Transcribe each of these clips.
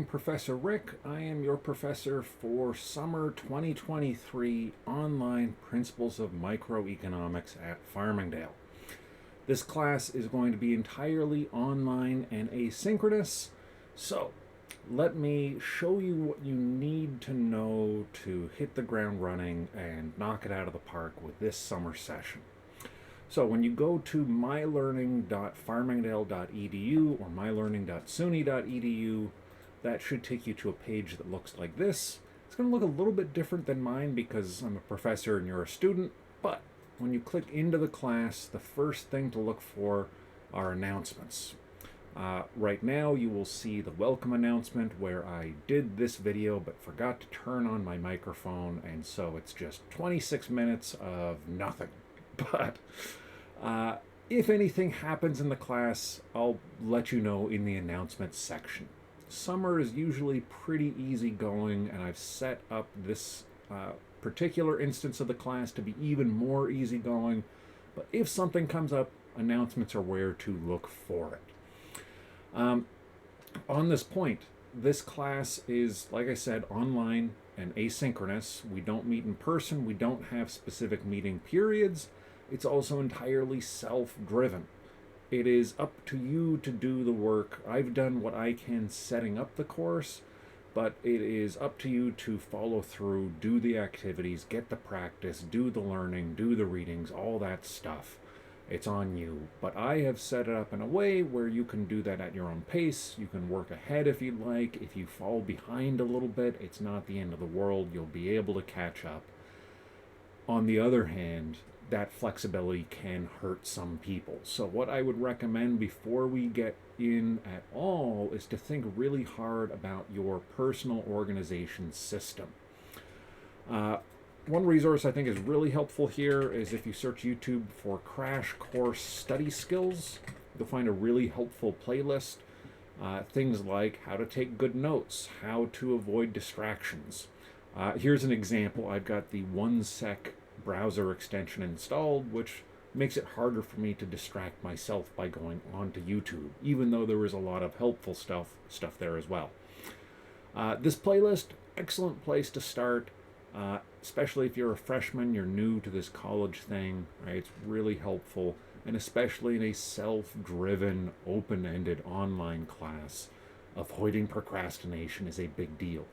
Professor Rick. I am your professor for summer 2023 online Principles of Microeconomics at Farmingdale. This class is going to be entirely online and asynchronous, so let me show you what you need to know to hit the ground running and knock it out of the park with this summer session. So when you go to mylearning.farmingdale.edu or mylearning.suny.edu, that should take you to a page that looks like this. It's going to look a little bit different than mine because I'm a professor and you're a student, but when you click into the class, the first thing to look for are announcements. Right now you will see the welcome announcement where I did this video but forgot to turn on my microphone, and so it's just 26 minutes of nothing. But if anything happens in the class, I'll let you know in the announcements section. Summer is usually pretty easy going, and I've set up this particular instance of the class to be even more easygoing. But if something comes up, announcements are where to look for it. On this point, this class is, like I said, online and asynchronous. We don't meet in person. We don't have specific meeting periods. It's also entirely self-driven. It is up to you to do the work. I've done what I can setting up the course, but it is up to you to follow through, do the activities, get the practice, do the learning, do the readings, all that stuff. It's on you. But I have set it up in a way where you can do that at your own pace. You can work ahead if you'd like. If you fall behind a little bit, it's not the end of the world. You'll be able to catch up. On the other hand, that flexibility can hurt some people. So what I would recommend before we get in at all is to think really hard about your personal organization system. One resource I think is really helpful here is if you search YouTube for Crash Course Study Skills, you'll find a really helpful playlist. Things like how to take good notes, how to avoid distractions. Here's an example. I've got the OneSec browser extension installed, which makes it harder for me to distract myself by going onto YouTube, even though there is a lot of helpful stuff there as well. This playlist, excellent place to start, especially if you're a freshman, you're new to this college thing, right? It's really helpful, and especially in a self-driven, open-ended online class, avoiding procrastination is a big deal.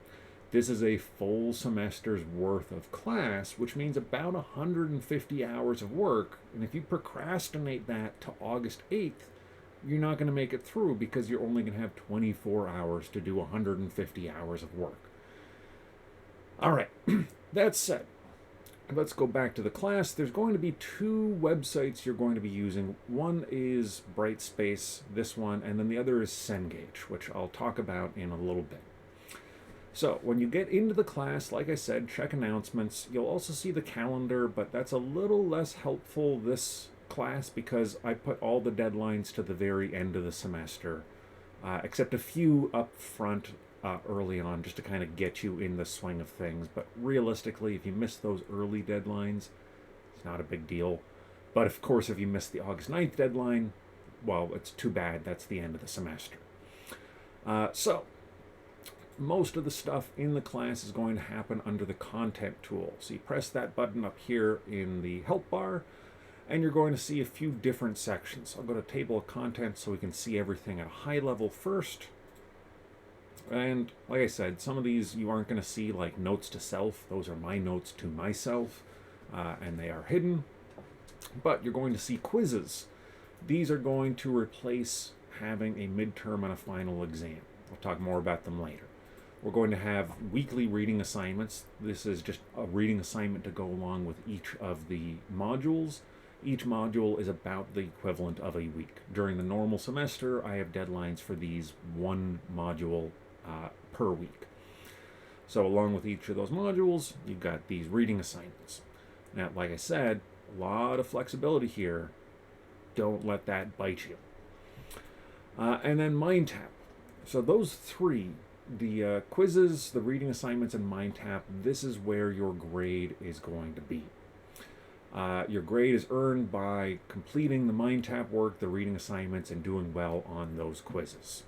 This is a full semester's worth of class, which means about 150 hours of work. And if you procrastinate that to August 8th, you're not going to make it through because you're only going to have 24 hours to do 150 hours of work. All right, that said, let's go back to the class. There's going to be two websites you're going to be using. One is Brightspace, this one, and then the other is Cengage, which I'll talk about in a little bit. So when you get into the class, like I said, check announcements. You'll also see the calendar, but that's a little less helpful this class because I put all the deadlines to the very end of the semester, except a few up front early on just to kind of get you in the swing of things. But realistically, if you miss those early deadlines, it's not a big deal. But of course, if you miss the August 9th deadline, well, it's too bad. That's the end of the semester. So most of the stuff in the class is going to happen under the content tool. So you press that button up here in the help bar, and you're going to see a few different sections. I'll go to table of contents so we can see everything at a high level first. And like I said, some of these you aren't going to see, like notes to self. Those are my notes to myself, and they are hidden. But you're going to see quizzes. These are going to replace having a midterm and a final exam. I'll talk more about them later. We're going to have weekly reading assignments. This is just a reading assignment to go along with each of the modules. Each module is about the equivalent of a week. During the normal semester, I have deadlines for these one module per week. So along with each of those modules, you've got these reading assignments. Now, like I said, a lot of flexibility here. Don't let that bite you. And then MindTap. So those three, the quizzes, the reading assignments, and MindTap, this is where your grade is going to be. Your grade is earned by completing the MindTap work, the reading assignments, and doing well on those quizzes.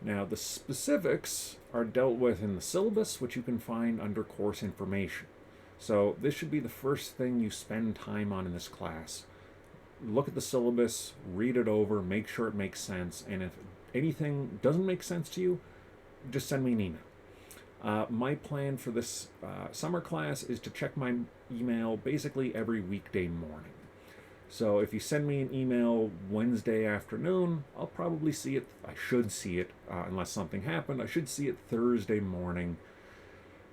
Now, the specifics are dealt with in the syllabus, which you can find under course information. So this should be the first thing you spend time on in this class. Look at the syllabus, read it over, make sure it makes sense, and if anything doesn't make sense to you, just send me an email. My plan for this summer class is to check my email basically every weekday morning. So if you send me an email Wednesday afternoon, I'll probably see it. I should see it, unless something happened. I should see it Thursday morning.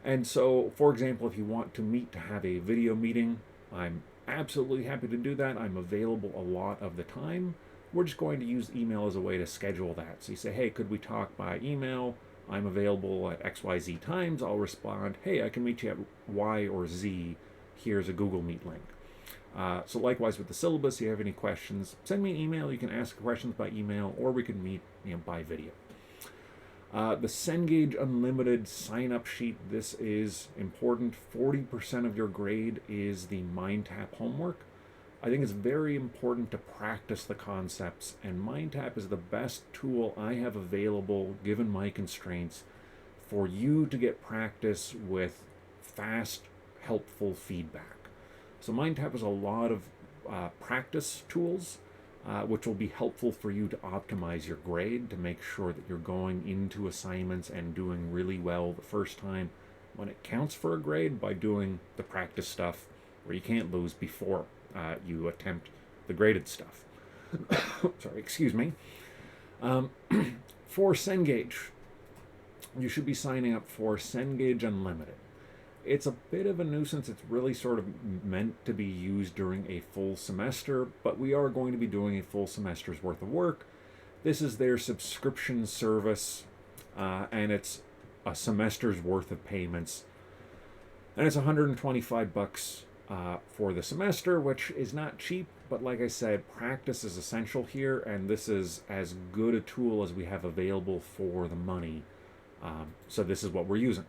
And so, for example, if you want to meet to have a video meeting, I'm absolutely happy to do that. I'm available a lot of the time. We're just going to use email as a way to schedule that. So you say, hey, could we talk by email? I'm available at XYZ times. I'll respond, hey, I can meet you at Y or Z. Here's a Google Meet link. So likewise with the syllabus, if you have any questions, send me an email. You can ask questions by email, or we can meet by video. The Cengage Unlimited sign-up sheet, this is important. 40% of your grade is the MindTap homework. I think it's very important to practice the concepts, and MindTap is the best tool I have available, given my constraints, for you to get practice with fast, helpful feedback. So MindTap is a lot of practice tools, which will be helpful for you to optimize your grade, to make sure that you're going into assignments and doing really well the first time when it counts for a grade, by doing the practice stuff where you can't lose before you attempt the graded stuff. Sorry, excuse me. For Cengage, you should be signing up for Cengage Unlimited. It's a bit of a nuisance. It's really sort of meant to be used during a full semester, but we are going to be doing a full semester's worth of work. This is their subscription service, and it's a semester's worth of payments. And it's $125 for the semester, which is not cheap, but like I said, practice is essential here, and this is as good a tool as we have available for the money. So this is what we're using.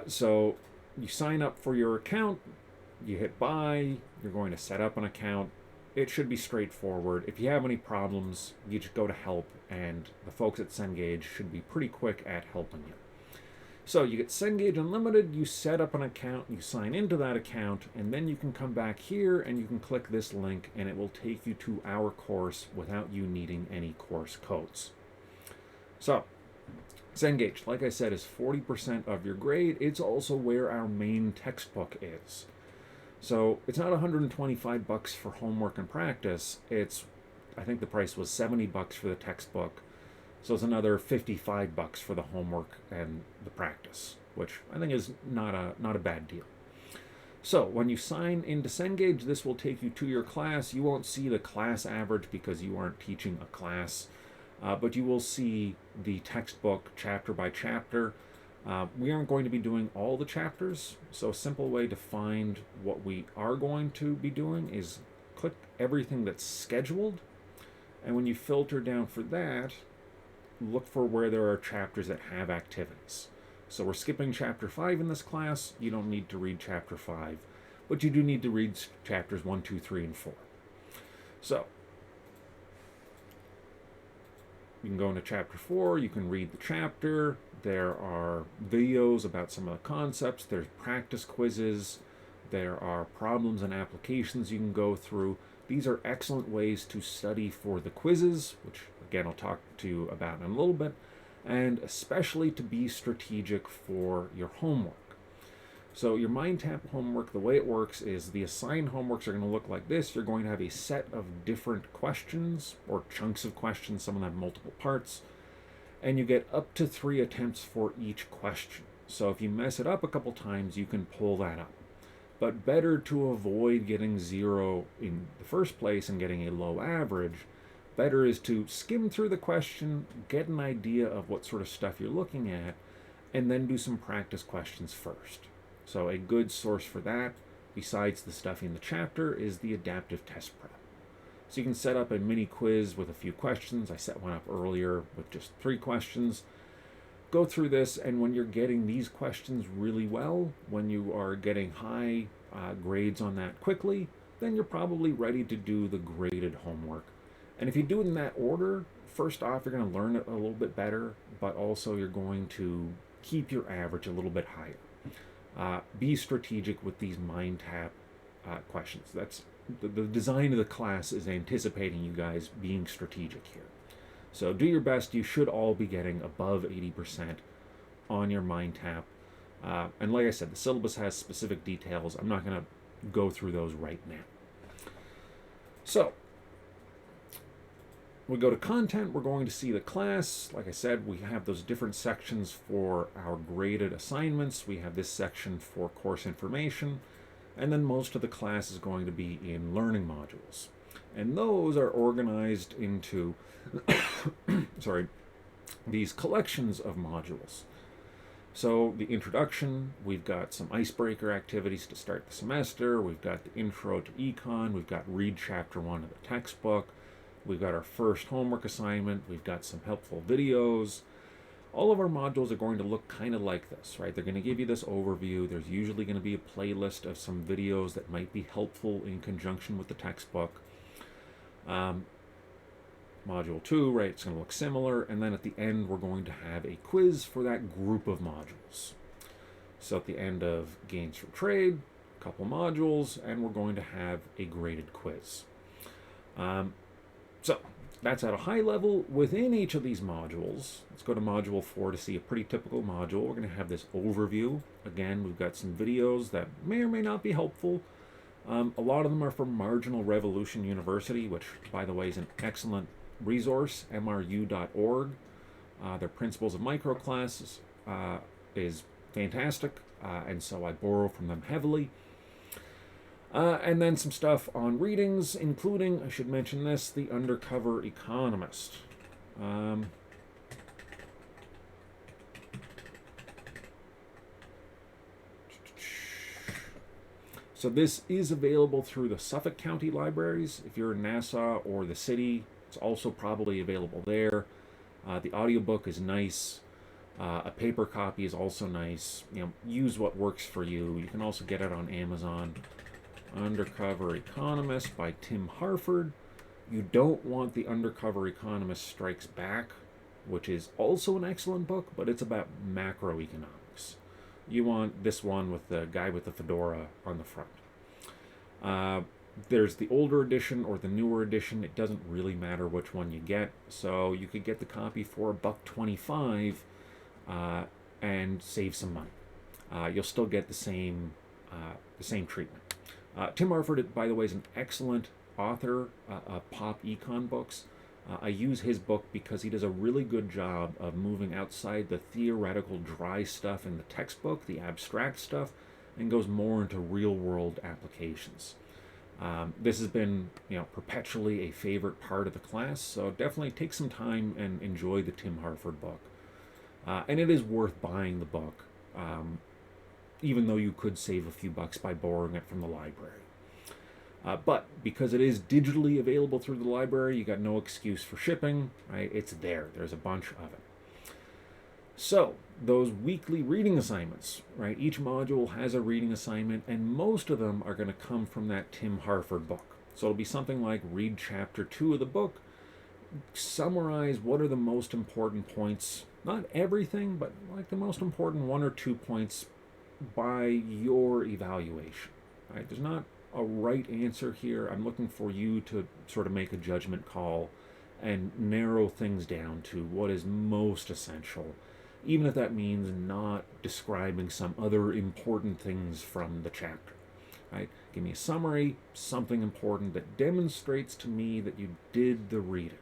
So you sign up for your account, you hit buy, you're going to set up an account. It should be straightforward. If you have any problems, you just go to help, and the folks at Cengage should be pretty quick at helping you. So you get Cengage Unlimited, you set up an account, you sign into that account, and then you can come back here and you can click this link, and it will take you to our course without you needing any course codes. So Cengage, like I said, is 40% of your grade. It's also where our main textbook is. So it's not $125 for homework and practice. I think the price was $70 for the textbook. So it's another $55 for the homework and the practice, which I think is not a bad deal. So when you sign into Cengage, this will take you to your class. You won't see the class average because you aren't teaching a class. But you will see the textbook chapter by chapter. We aren't going to be doing all the chapters, so a simple way to find what we are going to be doing is click everything that's scheduled, and when you filter down for that, look for where there are chapters that have activities. So we're skipping chapter 5 in this class. You don't need to read chapter 5, but you do need to read chapters 1, 2, 3, and 4. So you can go into chapter 4, you can read the chapter. There are videos about some of the concepts. There's practice quizzes. There are problems and applications you can go through. These are excellent ways to study for the quizzes, which again I'll talk to you about in a little bit, and especially to be strategic for your homework. So your MindTap homework, the way it works is the assigned homeworks are going to look like this. You're going to have a set of different questions or chunks of questions. Some of them have multiple parts. And you get up to 3 attempts for each question. So if you mess it up a couple times, you can pull that up. But better to avoid getting 0 in the first place and getting a low average, better is to skim through the question, get an idea of what sort of stuff you're looking at, and then do some practice questions first. So a good source for that, besides the stuff in the chapter, is the adaptive test prep. So you can set up a mini quiz with a few questions. I set one up earlier with just 3 questions. Go through this, and when you're getting these questions really well, when you are getting high grades on that quickly, then you're probably ready to do the graded homework. And if you do it in that order, first off, you're going to learn it a little bit better, but also you're going to keep your average a little bit higher. Be strategic with these mind tap questions. That's the design of the class is anticipating you guys being strategic here. So do your best. You should all be getting above 80% on your mind tap. And like I said, the syllabus has specific details. I'm not going to go through those right now. So we go to content. We're going to see the class. Like I said, we have those different sections for our graded assignments. We have this section for course information. And then most of the class is going to be in learning modules. And those are organized into these collections of modules. So the introduction, we've got some icebreaker activities to start the semester. We've got the intro to econ. We've got read chapter 1 of the textbook. We've got our first homework assignment. We've got some helpful videos. All of our modules are going to look kind of like this, right? They're going to give you this overview. There's usually going to be a playlist of some videos that might be helpful in conjunction with the textbook. Module 2, right, it's going to look similar. And then at the end, we're going to have a quiz for that group of modules. So at the end of Gains from Trade, a couple modules, and we're going to have a graded quiz. So that's at a high level within each of these modules. Let's go to module 4 to see a pretty typical module. We're going to have this overview. Again, we've got some videos that may or may not be helpful. A lot of them are from Marginal Revolution University, which, by the way, is an excellent resource, mru.org. Their Principles of Microclasses is fantastic, and so I borrow from them heavily. And then some stuff on readings, including, I should mention this, The Undercover Economist. So this is available through the Suffolk County Libraries. If you're in Nassau or the city, it's also probably available there. The audiobook is nice. A paper copy is also nice. Use what works for you. You can also get it on Amazon. Undercover Economist by Tim Harford. You don't want The Undercover Economist Strikes Back, which is also an excellent book, but it's about macroeconomics. You want this one with the guy with the fedora on the front. There's the older edition or the newer edition. It doesn't really matter which one you get. So you could get the copy for $1.25 and save some money. You'll still get the same treatment. Tim Harford, by the way, is an excellent author of pop econ books. I use his book because he does a really good job of moving outside the theoretical dry stuff in the textbook, the abstract stuff, and goes more into real-world applications. This has been, perpetually a favorite part of the class, so definitely take some time and enjoy the Tim Harford book. And it is worth buying the book, even though you could save a few bucks by borrowing it from the library. But because it is digitally available through the library, you got no excuse for shipping, right? It's there. There's a bunch of it. So those weekly reading assignments, right? Each module has a reading assignment, and most of them are going to come from that Tim Harford book. So it'll be something like read chapter 2 of the book, summarize what are the most important points, not everything, but like the most important 1 or 2 points by your evaluation, right? There's not a right answer here. I'm looking for you to sort of make a judgment call and narrow things down to what is most essential, even if that means not describing some other important things from the chapter, right? Give me a summary, something important that demonstrates to me that you did the reading,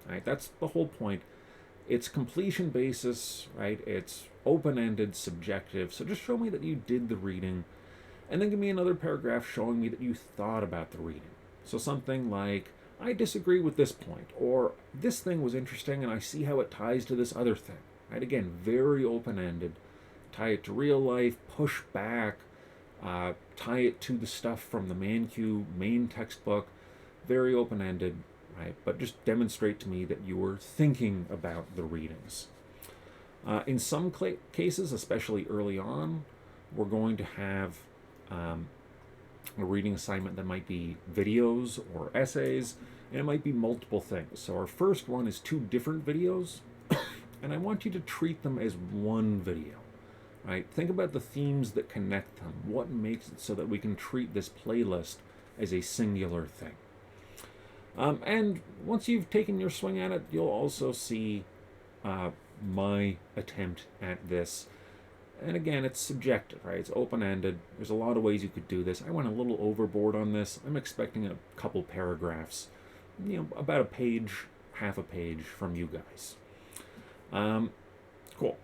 right? That's the whole point. It's completion basis, right? It's open-ended, subjective. So just show me that you did the reading, and then give me another paragraph showing me that you thought about the reading. So something like, I disagree with this point, or this thing was interesting and I see how it ties to this other thing, right? Again, very open-ended. Tie it to real life, push back, tie it to the stuff from the ManQ main textbook, very open-ended, right? But just demonstrate to me that you were thinking about the readings. In some cases, especially early on, we're going to have a reading assignment that might be videos or essays. And it might be multiple things. So our first one is 2 different videos, and I want you to treat them as one video. Right? Think about the themes that connect them. What makes it so that we can treat this playlist as a singular thing. And once you've taken your swing at it, you'll also see my attempt at this. And again, it's subjective, right? It's open-ended. There's a lot of ways you could do this. I went a little overboard on this. I'm expecting a couple paragraphs, about a page, half a page from you guys. Cool.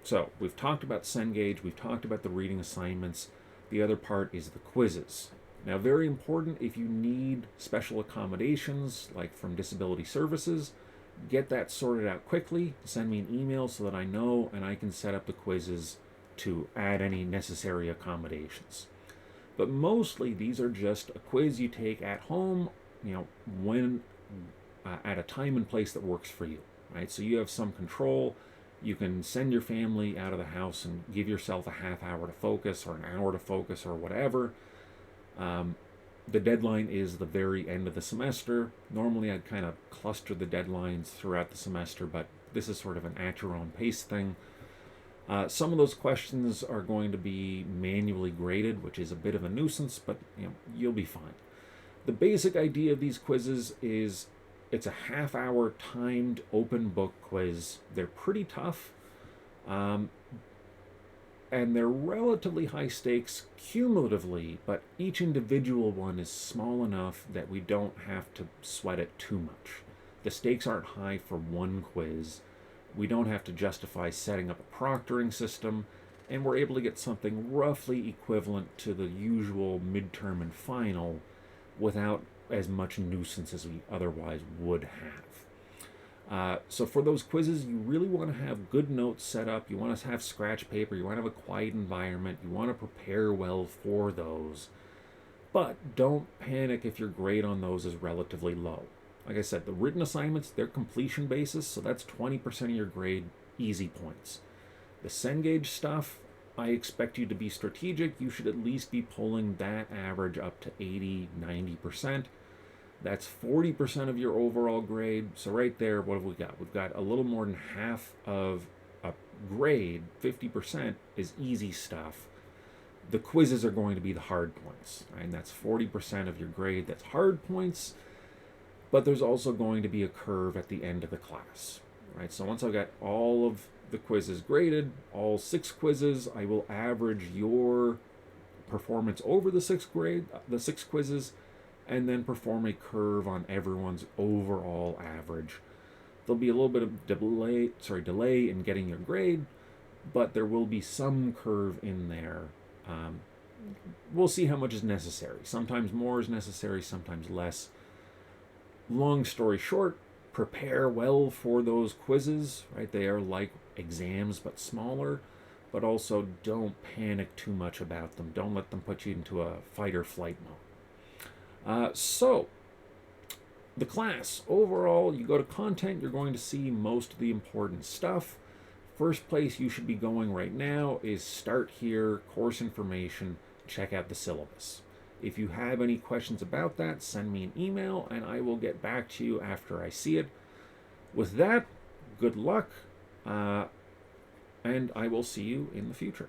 So we've talked about Cengage. We've talked about the reading assignments. The other part is the quizzes. Now, very important, if you need special accommodations, like from Disability Services, get that sorted out quickly. Send me an email so that I know and I can set up the quizzes to add any necessary accommodations. But mostly these are just a quiz you take at home, when at a time and place that works for you, right? So you have some control. You can send your family out of the house and give yourself a half hour to focus or an hour to focus or whatever. The deadline is the very end of the semester. Normally I'd kind of cluster the deadlines throughout the semester, but this is sort of an at your own pace thing. Some of those questions are going to be manually graded, which is a bit of a nuisance, but you'll be fine. The basic idea of these quizzes is it's a half-hour timed open book quiz. They're pretty tough, and they're relatively high stakes cumulatively, but each individual one is small enough that we don't have to sweat it too much. The stakes aren't high for one quiz. We don't have to justify setting up a proctoring system, and we're able to get something roughly equivalent to the usual midterm and final without as much nuisance as we otherwise would have. So for those quizzes, you really want to have good notes set up. You want to have scratch paper. You want to have a quiet environment. You want to prepare well for those. But don't panic if your grade on those is relatively low. Like I said, the written assignments, they're completion basis, so that's 20% of your grade, easy points. The Cengage stuff, I expect you to be strategic. You should at least be pulling that average up to 80, 90%. That's 40% of your overall grade. So right there, what have we got? We've got a little more than half of a grade, 50%, is easy stuff. The quizzes are going to be the hard points, right? And that's 40% of your grade. That's hard points. But there's also going to be a curve at the end of the class, right? So once I've got all of the quizzes graded, all 6 quizzes, I will average your performance over the 6 quizzes, and then perform a curve on everyone's overall average. There'll be a little bit of delay in getting your grade, but there will be some curve in there. We'll see how much is necessary. Sometimes more is necessary, sometimes less. Long story short, prepare well for those quizzes, right? They are like exams but smaller, but also don't panic too much about them. Don't let them put you into a fight or flight mode. So the class overall, you go to content, you're going to see most of the important stuff. First place you should be going right now is start here, course information, check out the syllabus. If you have any questions about that, send me an email and I will get back to you after I see it. With that, good luck, and I will see you in the future.